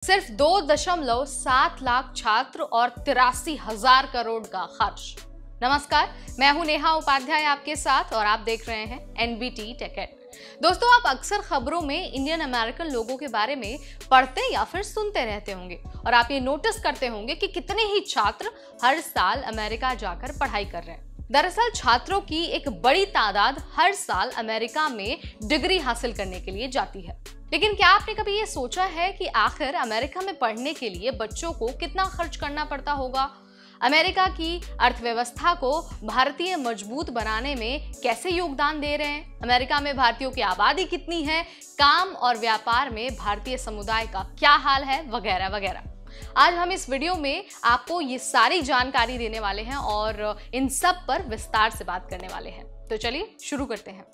सिर्फ 2.7 लाख छात्र और 83,000 करोड़ का खर्च। नमस्कार, मैं हूं नेहा उपाध्याय आपके साथ और आप देख रहे हैं एनबीटी टेक। दोस्तों, आप अक्सर खबरों में इंडियन अमेरिकन लोगों के बारे में पढ़ते या फिर सुनते रहते होंगे और आप ये नोटिस करते होंगे कि कितने ही छात्र हर साल अमेरिका जाकर पढ़ाई कर रहे हैं। दरअसल छात्रों की एक बड़ी तादाद हर साल अमेरिका में डिग्री हासिल करने के लिए जाती है। लेकिन क्या आपने कभी ये सोचा है कि आखिर अमेरिका में पढ़ने के लिए बच्चों को कितना खर्च करना पड़ता होगा? अमेरिका की अर्थव्यवस्था को भारतीय मजबूत बनाने में कैसे योगदान दे रहे हैं? अमेरिका में भारतीयों की आबादी कितनी है? काम और व्यापार में भारतीय समुदाय का क्या हाल है? वगैरह वगैरह। आज हम इस वीडियो में आपको ये सारी जानकारी देने वाले हैं और इन सब पर विस्तार से बात करने वाले हैं। तो चलिए शुरू करते हैं।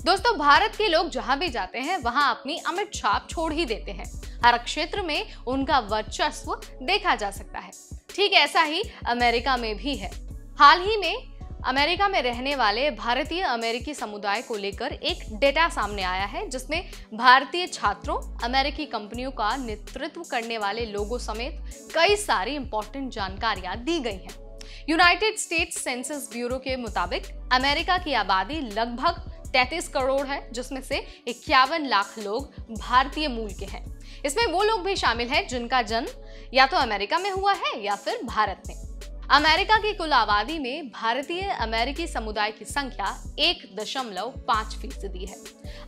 दोस्तों, भारत के लोग जहां भी जाते हैं वहां अपनी अमिट छाप छोड़ ही देते हैं। हर क्षेत्र में उनका वर्चस्व देखा जा सकता है। ठीक ऐसा ही अमेरिका में भी है। हाल ही में अमेरिका में रहने वाले भारतीय अमेरिकी समुदाय को लेकर एक डेटा सामने आया है, जिसमें भारतीय छात्रों, अमेरिकी कंपनियों का नेतृत्व करने वाले लोगों समेत कई सारी इंपॉर्टेंट जानकारियां दी गई हैं। यूनाइटेड स्टेट्स सेंसस ब्यूरो के मुताबिक अमेरिका की आबादी लगभग 33 करोड़ है, जिसमें से 51 लाख लोग भारतीय मूल के हैं। इसमें वो लोग भी शामिल हैं जिनका जन्म या तो अमेरिका में हुआ है या फिर भारत में। अमेरिका की कुल आबादी में भारतीय अमेरिकी समुदाय की संख्या 1.5% है।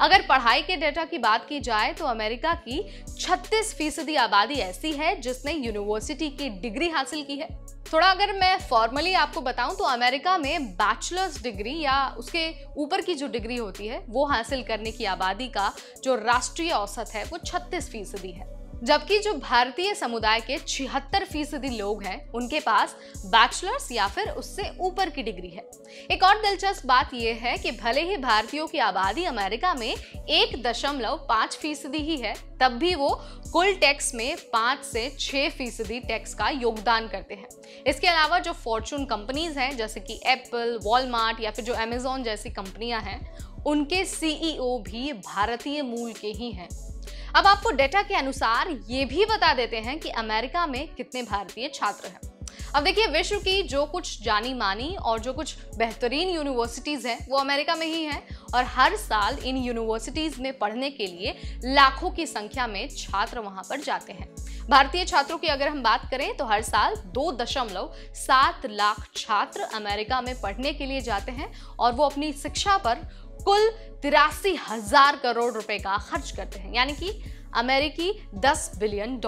अगर पढ़ाई के डेटा की बात की जाए तो अमेरिका की 36% आबादी ऐसी है जिसने यूनिवर्सिटी की डिग्री हासिल की है। थोड़ा अगर मैं फॉर्मली आपको बताऊं तो अमेरिका में बैचलर्स डिग्री या उसके ऊपर की जो डिग्री होती है वो हासिल करने की आबादी का जो राष्ट्रीय औसत है वो 36% है, जबकि जो भारतीय समुदाय के 76% लोग हैं उनके पास बैचलर्स या फिर उससे ऊपर की डिग्री है। एक और दिलचस्प बात यह है कि भले ही भारतीयों की आबादी अमेरिका में 1.5% ही है, तब भी वो कुल टैक्स में 5 से 6% टैक्स का योगदान करते हैं। इसके अलावा जो फॉर्चून कंपनीज हैं जैसे कि एप्पल, वॉलमार्ट या फिर जो अमेजॉन जैसी कंपनियां हैं, उनके सीईओ भी भारतीय मूल के ही हैं। अब आपको डेटा के अनुसार ये भी बता देते हैं कि अमेरिका में कितने भारतीय छात्र हैं। अब देखिए, विश्व की जो कुछ जानी मानी और जो कुछ बेहतरीन यूनिवर्सिटीज हैं वो अमेरिका में ही हैं और हर साल इन यूनिवर्सिटीज में पढ़ने के लिए लाखों की संख्या में छात्र वहां पर जाते हैं। भारतीय छात्रों की अगर हम बात करें तो हर साल 2.7 लाख छात्र अमेरिका में पढ़ने के लिए जाते हैं और वो अपनी शिक्षा पर कुल 83,000 करोड़ रुपए का खर्च करते हैं, यानी कि अमेरिकी $10 बिलियन।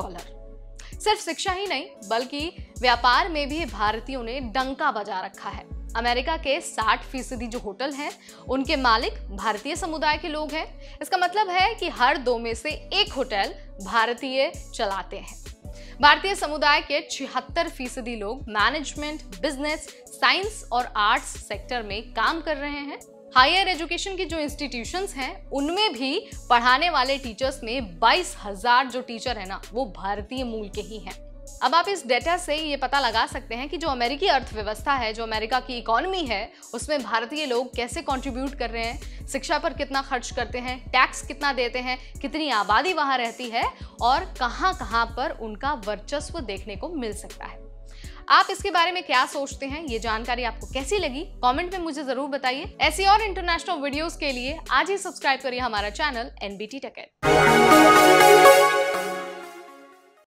सिर्फ शिक्षा ही नहीं बल्कि व्यापार में भी भारतीयों ने डंका बजा रखा है। अमेरिका के 60% जो होटल हैं उनके मालिक भारतीय समुदाय के लोग हैं। इसका मतलब है कि हर 2 में से 1 होटल भारतीय चलाते हैं। भारतीय समुदाय के 76% लोग मैनेजमेंट, बिजनेस, साइंस और आर्ट्स सेक्टर में काम कर रहे हैं। हायर एजुकेशन की जो इंस्टीट्यूशंस हैं उनमें भी पढ़ाने वाले टीचर्स में 22,000 जो टीचर है ना वो भारतीय मूल के ही हैं। अब आप इस डेटा से ये पता लगा सकते हैं कि जो अमेरिकी अर्थव्यवस्था है, जो अमेरिका की इकोनॉमी है, उसमें भारतीय लोग कैसे कंट्रीब्यूट कर रहे हैं, शिक्षा पर कितना खर्च करते हैं, टैक्स कितना देते हैं, कितनी आबादी वहां रहती है और कहां-कहां पर उनका वर्चस्व देखने को मिल सकता है। आप इसके बारे में क्या सोचते हैं? ये जानकारी आपको कैसी लगी? कमेंट में मुझे जरूर बताइए। ऐसी और इंटरनेशनल वीडियोस के लिए आज ही सब्सक्राइब करिए हमारा चैनल एनबीटी टेक।